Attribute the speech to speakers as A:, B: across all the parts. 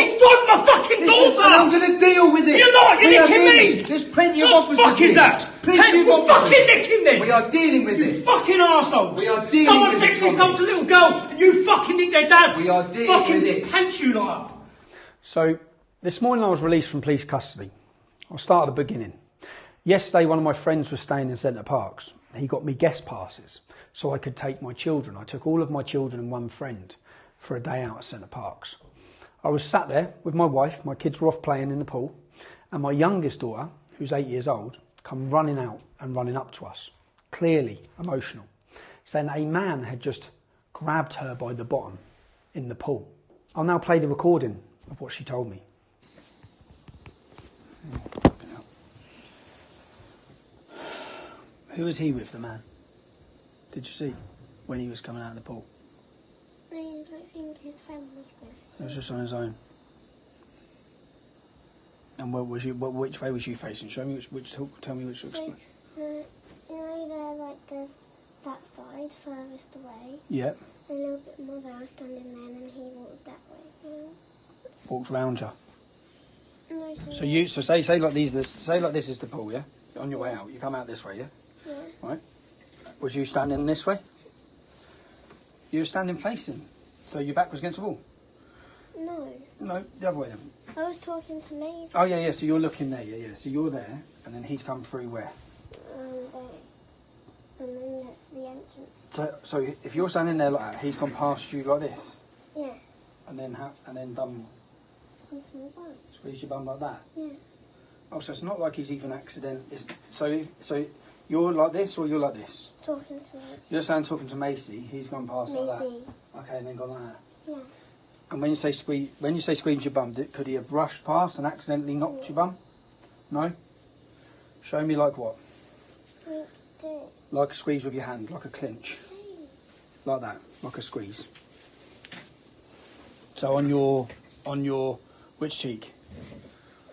A: strike my fucking daughter!
B: And I'm going to deal with it.
A: You're not, you're nicking me!
B: There's plenty of
A: What
B: officers.
A: the fuck is that?
B: Plenty of officers.
A: Fucking nicking then!
B: We are dealing with
A: You
B: it.
A: fucking arseholes!
B: We are dealing
A: Someone
B: with it,
A: fixed me
B: Tommy.
A: some little girl and you fucking nicked their dad!
B: We are dealing
A: fucking
B: with it.
A: pants you like.
C: So, this morning I was released from police custody. I'll start at the beginning. Yesterday one of my friends was staying in Centre Parks. He got me guest passes so I could take my children. I took all of my children and one friend for a day out at Centre Parks. I was sat there with my wife, my kids were off playing in the pool, and my youngest daughter, who's 8 years old, come running out and running up to us, clearly emotional, saying that a man had just grabbed her by the bottom in the pool. I'll now play the recording of what she told me. Who was he with, the man? Did you see when he was coming out of the pool?
D: I don't think his friend was with him.
C: He was just on his own. And which way was you facing? Show me tell me which.
D: So, you know there, like, there's that side furthest away.
C: Yeah.
D: A little bit more there, I was standing there, and then he walked that way.
C: Walked round you.
D: No,
C: So say like this is the pool, yeah? On your way out, you come out this way, yeah?
D: Yeah.
C: Right. Was you standing this way? You were standing facing, so your back was against the wall.
D: No.
C: No, the other way then.
D: I was talking to Maisie.
C: Oh yeah. So you're looking there, yeah. So you're there, and then he's come through where?
D: There. And then that's the entrance.
C: So if you're standing there like that, he's gone past you like this,
D: Yeah.
C: and then done.
D: He's my bum.
C: Squeeze your bum like that.
D: Yeah.
C: Oh, so it's not like he's even accident. So you're like this or you're like this?
D: Talking to Maisie.
C: You're saying talking to Macy. He's gone past like that.
D: Maisie.
C: Okay, and then gone like that.
D: Yeah.
C: And when you say squeeze your bum, could he have rushed past and accidentally knocked your bum? No. Show me like what?
D: We do.
C: Like a squeeze with your hand, like a clinch, like that, like a squeeze. So on your which cheek?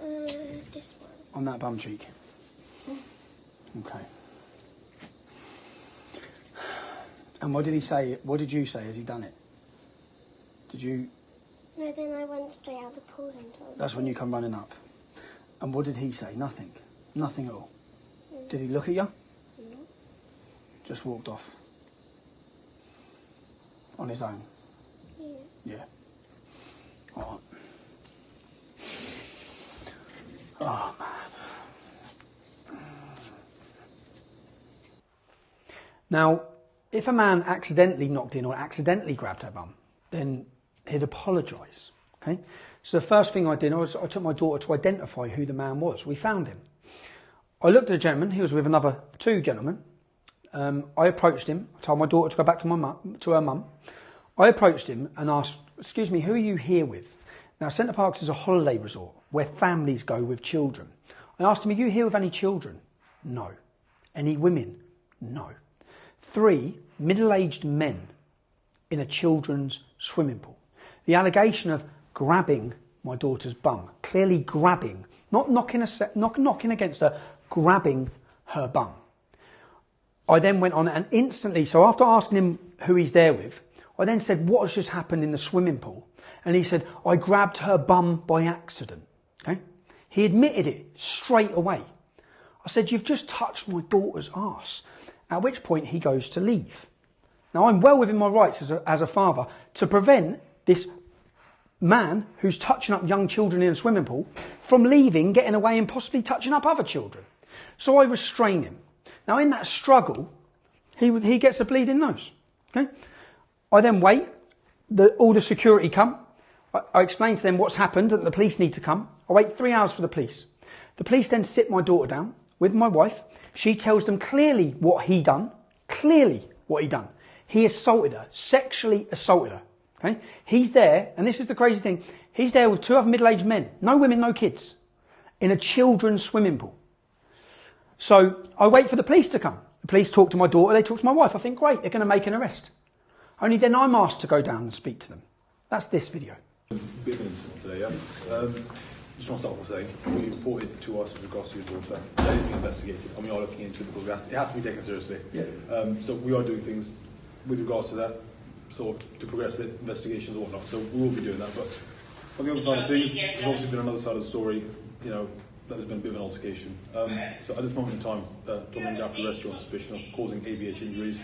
D: This one.
C: On that bum cheek. Okay. And what did he say? What did you say? Has he done it? Did you?
D: No, then I went straight out of the pool and told
C: That's
D: him.
C: when you come running up. And what did he say? Nothing. Nothing at all. Did he look at you?
D: No.
C: Just walked off. On his own.
D: Yeah.
C: Yeah. All right. Oh, man. Now, if a man accidentally knocked in or accidentally grabbed her bum, then he'd apologise. Okay? So the first thing I did was I took my daughter to identify who the man was. We found him. I looked at the gentleman. He was with another two gentlemen. I approached him. I told my daughter to go back to her mum. I approached him and asked, "Excuse me, who are you here with?" Now, Centre Parks is a holiday resort where families go with children. I asked him, "Are you here with any children?" No. Any women? No. 3 middle-aged men in a children's swimming pool. The allegation of grabbing my daughter's bum, clearly grabbing, not knocking against her, grabbing her bum. I then went on and instantly, so after asking him who he's there with, I then said, "What has just happened in the swimming pool?" And he said, "I grabbed her bum by accident." Okay? He admitted it straight away. I said, "You've just touched my daughter's arse." At which point he goes to leave. Now I'm well within my rights as a father to prevent this man who's touching up young children in a swimming pool from leaving, getting away and possibly touching up other children. So I restrain him. Now in that struggle, he gets a bleeding nose. Okay? I then wait. All the security come. I explain to them what's happened, that the police need to come. I wait 3 hours for the police. The police then sit my daughter down with my wife. She tells them clearly what he done. Clearly what he done. He assaulted her, sexually assaulted her. Okay? He's there, and this is the crazy thing, he's there with 2 other middle-aged men, no women, no kids, in a children's swimming pool. So I wait for the police to come. The police talk to my daughter, they talk to my wife. I think, great, they're going to make an arrest. Only then I'm asked to go down and speak to them. That's this video.
E: A bit of an incident today, yeah? Just want to start off with saying, we reported to us with regards to your daughter. That is being investigated, and we are looking into it because it has to be taken seriously.
C: Yeah.
E: So we are doing things with regards to that, sort of to progress the investigations or whatnot. So we will be doing that. But On the other side of things, there's obviously been another side of the story, you know, that there's been a bit of an altercation. So at this moment in time, Dominic have to arrest you on suspicion of causing ABH injuries.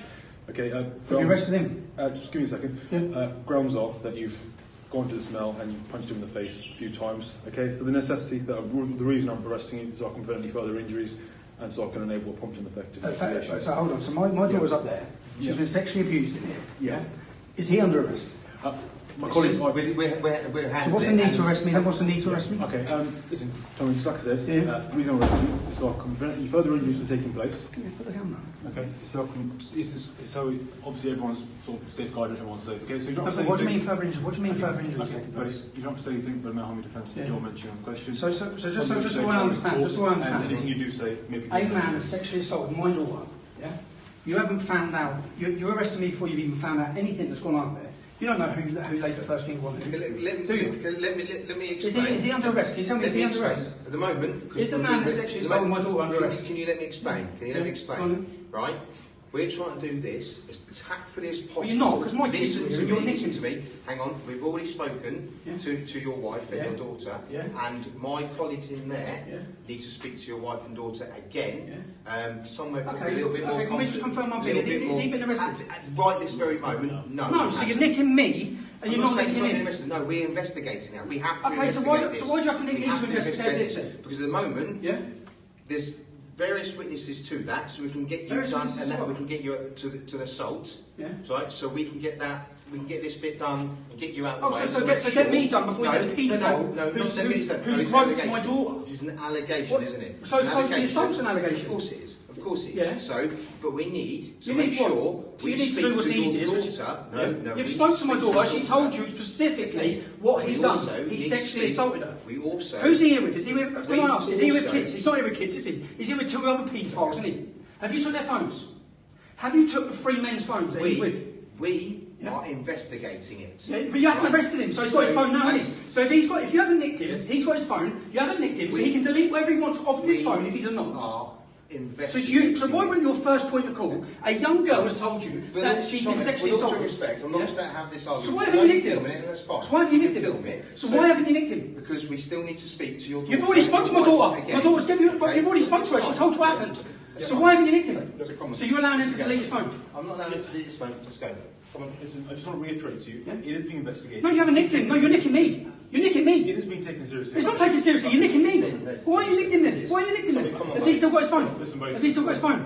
E: Okay,
C: Have you arrested him?
E: just give me a second.
C: Yeah.
E: Grounds are that you've gone to this male and you've punched him in the face a few times. Okay, so the necessity, the reason I'm arresting you is so I can prevent any further injuries and so I can enable a prompt and effective investigation.
C: So hold on. So my daughter's up there. She's been sexually abused in here. Yeah. Is he under arrest?
E: My colleagues are...
B: We're
C: So what's the need to arrest me? Then what's the need to arrest me?
E: Okay, listen, Tony, just like I said, the reason I'm arresting you is so I can prevent any further injuries from taking place.
C: Yeah, put the camera.
E: Okay, so so obviously everyone's sort of safeguarded, everyone's safe. Okay, so you don't have to say
C: What do you
E: anything.
C: mean further injury? What do you mean further injury?
E: Okay, but you don't have to say anything but a harm defence that you're mentioning on the question.
C: So just so I understand,
E: And anything you do say, maybe...
C: A man has sexually assaulted my daughter. Yeah. You haven't found out. You arrested me before you've even found out anything that's gone on there. You don't know who laid the first finger on him.
B: Let me explain.
C: Is he under arrest? Can you tell me if he's under arrest?
B: At the moment...
C: Is the man that sexually assaulted my daughter under arrest?
B: Can you let me explain? Can you let me explain? Right? We're trying to do this as tactfully as possible.
C: You're not, because my kids
B: listen
C: are
B: to
C: here,
B: me,
C: you're
B: listen to me. Hang on, we've already spoken to your wife and your daughter, and my colleagues in there need to speak to your wife and daughter again. Somewhere a little bit more.
C: Can we just confirm one thing? Has he been arrested?
B: Right this very moment, no.
C: No, so you're nicking me and you're not nicking him.
B: No, we're investigating now. We have to
C: Okay, so why do you have to nick me to investigate this?
B: Because at the moment, there's various witnesses to that, so we can get you done, and then we can get you to the assault. Right, so we can get that. We can get this bit done and get you out of the way.
C: So get me done before you get a paedophile who's groped my daughter.
B: This is an allegation, isn't it?
C: So the assault's an allegation.
B: Of course it is. Of course it is. So, but we need to
C: You
B: make
C: need what?
B: sure
C: So
B: we
C: you need to
B: speak
C: do what's
B: to your
C: easiest.
B: daughter. No.
C: You've spoken to my daughter. She told you specifically what he'd done. He sexually assaulted her.
B: We also.
C: Who's he here with? Is he with? Can I ask? Is he with kids? He's not here with kids, is he? He's here with two other paedophiles, isn't he? Have you took their phones? Have you took the three men's phones that he's with?
B: We are investigating it.
C: Yeah, but you haven't arrested him, so he's got his phone now, hasn't he? So if you haven't nicked him, he's got his phone. You haven't nicked him, so he can delete whatever he wants off his phone if he's anonymous. So why wouldn't your first point of call? A young girl has told you that she's been sexually assaulted.
B: With all due respect, I'm not going to have this argument.
C: So why haven't you nicked him?
B: That's fine.
C: So why haven't you nicked him? So why haven't you nicked him?
B: Because we still need to speak to your daughter.
C: You've already spoken to my daughter. My daughter's given you. You've already spoken to her. She told you what happened. So why haven't you nicked him? So you're allowing him to delete his phone?
B: I'm not allowing him to delete his phone. Just go.
E: Come on, listen, I just want to reiterate to you, it is being investigated.
C: No, you haven't nicked him. No, you're nicking me. You're nicking me.
E: It is being taken seriously.
C: It's not taken seriously. You're nicking me. Why are you nicked him then? Why are you nicked him then? Has he still got his phone? Has he still got his phone?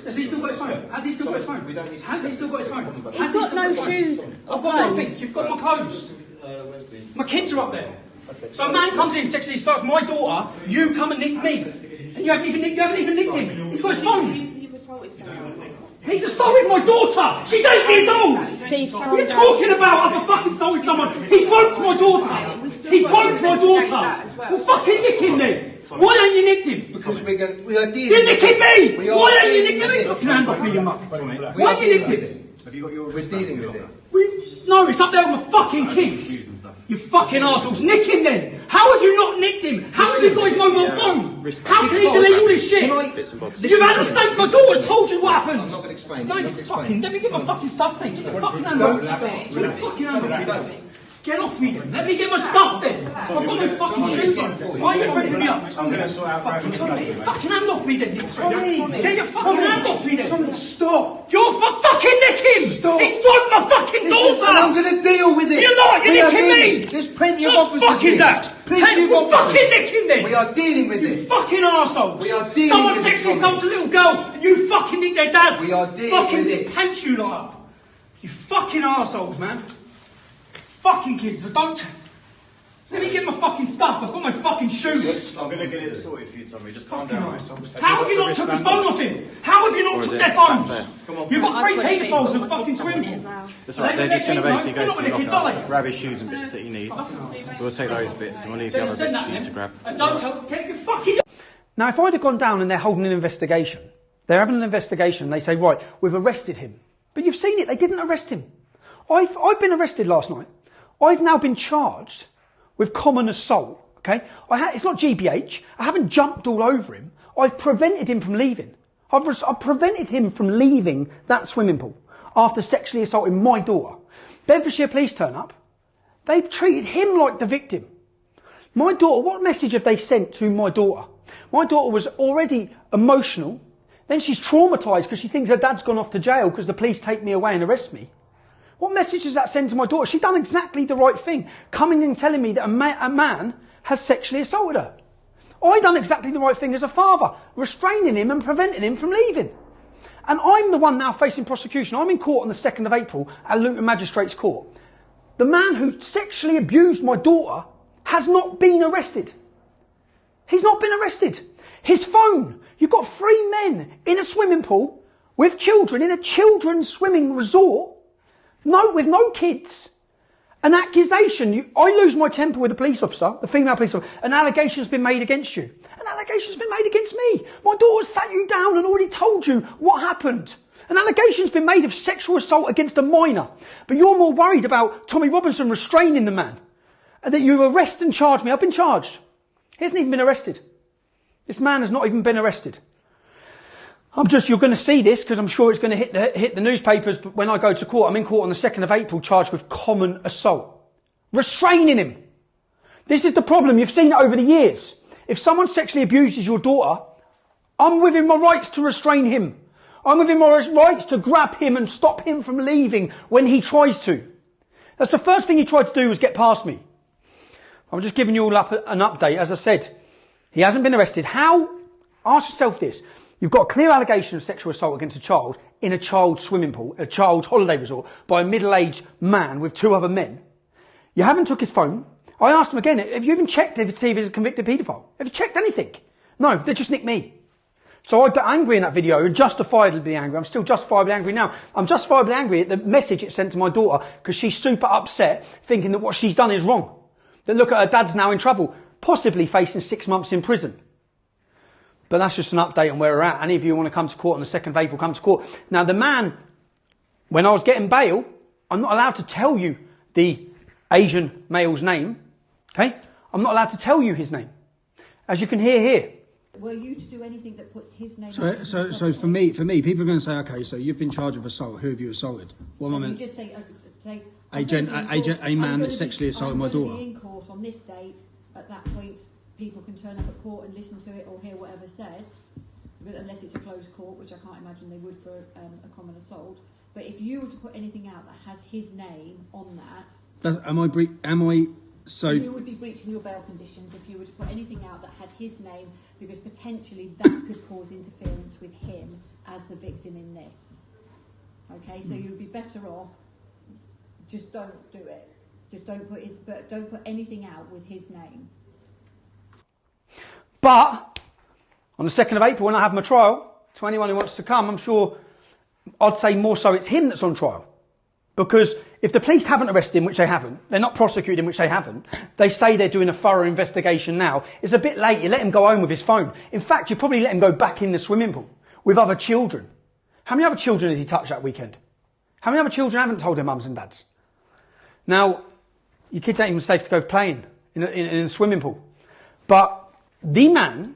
C: Has he still got his phone? Has he still got his phone? Has he still got his phone?
F: He's got no shoes.
C: I've got nothing. You've got my clothes. My kids are up there. So a man comes in, sexually starts my daughter. You come and nick me, and you haven't even nicked him. He's got his phone.
F: You've assaulted someone.
C: He's assaulted my daughter! She's 8 years old!
F: Steve,
C: What are you talking about? I've fucking assaulted someone! He groped my daughter! He groped my daughter! Well, fucking nick him then! Why don't you nicked him?
B: Because we are dealing.
C: You're nicking me!
B: are
C: Why don't you
B: dealing
C: nick
B: with
C: him?
B: it.
C: Fucking hand off me, you muck.
B: We
C: Why
B: are
C: have you nicked
B: dealing with
C: him?
E: Have you got your...
B: We're dealing with it.
C: No, it's up there with my fucking kids! You fucking arseholes, nick him then! How have you not nicked him? How has he got his mobile phone? How can he delete all this shit? You've had a mistake, my daughter's told you what happened!
B: I'm not going to explain.
C: No, you fucking, let me get my fucking stuff then. Get your fucking hand off me. Get your fucking hand off me. Get off me then. Let me get my stuff then. I've got my fucking shoes on. Why are you gripping me up?
E: I'm going to sort out...
C: Get your fucking hand off me then. Get your fucking hand off me then.
B: Tommy, stop!
C: You're fucking nick him!
B: Stop!
C: He's got my fucking daughter!
B: And I'm going to deal with it!
C: You're not! You're nicking me!
B: There's plenty of
C: What the
B: officers
C: fuck is
B: here.
C: that?
B: Plenty of officers.
C: Fucking nick him then!
B: We are dealing with
C: You
B: it.
C: fucking arseholes!
B: We are dealing
C: Someone
B: with it,
C: sexually
B: Tommy.
C: assaults a little girl and you fucking nick their dads!
B: We are dealing
C: fucking
B: with it.
C: Pants you lot up! You fucking arseholes, man! Fucking kids, so don't... Let me get my fucking stuff, I've got my fucking shoes!
E: I'm going to get it sorted for you, Tommy. Just calm down.
C: How have you not took his phone off him? How have you not took their phones? You've got three paedophiles in a fucking swimming pool.
G: That's right, they're just going to basically
C: They're
G: go
C: not
G: to
C: with
G: the
C: their kids, are
G: locker,
C: they?
G: grab his shoes and bits that he needs. We'll take those bits and we'll leave the other bits
C: Send
G: for
C: that
G: you
C: then.
G: to grab.
C: And don't tell... Get your fucking...
H: Now, if I'd have gone down and they're holding an investigation, they're having an investigation, and they say, right, we've arrested him. But you've seen it, they didn't arrest him. I've been arrested last night. I've now been charged with common assault, okay? It's not GBH. I haven't jumped all over him. I've prevented him from leaving. I've prevented him from leaving that swimming pool after sexually assaulting my daughter. Bedfordshire police turn up. They've treated him like the victim. My daughter, what message have they sent to my daughter? My daughter was already emotional. Then she's traumatised because she thinks her dad's gone off to jail because the police take me away and arrest me. What message does that send to my daughter? She's done exactly the right thing, coming and telling me that a man has sexually assaulted her. I done exactly the right thing as a father, restraining him and preventing him from leaving. And I'm the one now facing prosecution. I'm in court on the 2nd of April at Luton Magistrates Court. The man who sexually abused my daughter has not been arrested. He's not been arrested. His phone. You've got 3 men in a swimming pool with children in a children's swimming resort. With no kids. An accusation. I lose my temper with a police officer, the female police officer. An allegation's been made against you. An allegation's been made against me. My daughter's sat you down and already told you what happened. An allegation's been made of sexual assault against a minor. But you're more worried about Tommy Robinson restraining the man. And that you arrest and charge me. I've been charged. He hasn't even been arrested. This man has not even been arrested. You're going to see this because I'm sure it's going to hit the newspapers when I go to court. I'm in court on the 2nd of April charged with common assault. Restraining him. This is the problem. You've seen it over the years. If someone sexually abuses your daughter, I'm within my rights to restrain him. I'm within my rights to grab him and stop him from leaving when he tries to. That's the first thing he tried to do was get past me. I'm just giving you all up an update. As I said, he hasn't been arrested. How? Ask yourself this. You've got a clear allegation of sexual assault against a child in a child's swimming pool, a child's holiday resort, by a middle-aged man with 2 other men. You haven't took his phone. I asked him again, have you even checked to see if he's a convicted paedophile? Have you checked anything? No, they just nicked me. So I got angry in that video and justifiably angry. I'm still justifiably angry now. I'm justifiably angry at the message it sent to my daughter because she's super upset thinking that what she's done is wrong. That look at her dad's now in trouble, possibly facing 6 months in prison. But that's just an update on where we're at. Any of you want to come to court on the 2nd of April, come to court. Now the man, when I was getting bail, I'm not allowed to tell you the Asian male's name. Okay? I'm not allowed to tell you his name. As you can hear here.
F: Were you to do anything that puts his name?
H: So for me, people are going to say, okay, so you've been charged with assault. Who have you assaulted? Well,
F: you just say
H: a man that sexually assaulted my daughter.
F: I'm going to be in court on this date. At that point, people can turn up at court and listen to it or hear whatever said, unless it's a closed court, which I can't imagine they would for a common assault. But if you were to put anything out that has his name on that, you would be breaching your bail conditions if you were to put anything out that had his name, because potentially that could cause interference with him as the victim in this. Okay, so you'd be better off. Just don't do it. Just don't put anything out with his name. But on the 2nd of April, when I have my trial, to anyone who wants to come, I'm sure I'd say more so it's him that's on trial. Because if the police haven't arrested him, which they haven't, they're not prosecuting him, which they haven't, they say they're doing a thorough investigation now, it's a bit late. You let him go home with his phone. In fact, you probably let him go back in the swimming pool with other children. How many other children has he touched that weekend? How many other children haven't told their mums and dads? Now, your kids ain't even safe to go playing in a swimming pool. But the man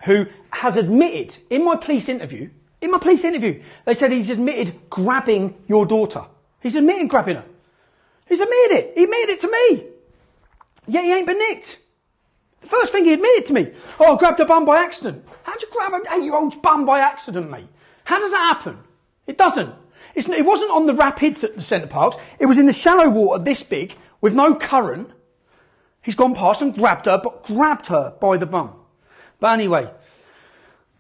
F: who has admitted in my police interview, they said he's admitted grabbing your daughter. He's admitted grabbing her. He's admitted it. He admitted it to me. Yet he ain't been nicked. The first thing he admitted to me, I grabbed a bum by accident. How'd you grab an 8-year-old's bum by accident, mate? How does that happen? It doesn't. It wasn't on the rapids at the Centre Parks. It was in the shallow water this big with no current. He's gone past and grabbed her by the bum. But anyway,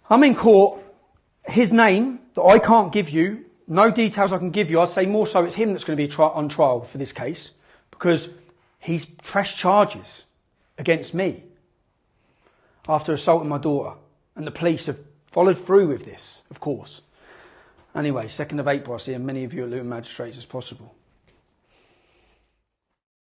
F: I'm in court. His name that I can't give you, no details I can give you. I'd say more so it's him that's going to be on trial for this case because he's pressed charges against me after assaulting my daughter. And the police have followed through with this, of course. Anyway, 2nd of April, I'll see as many of you at Luton Magistrates as possible.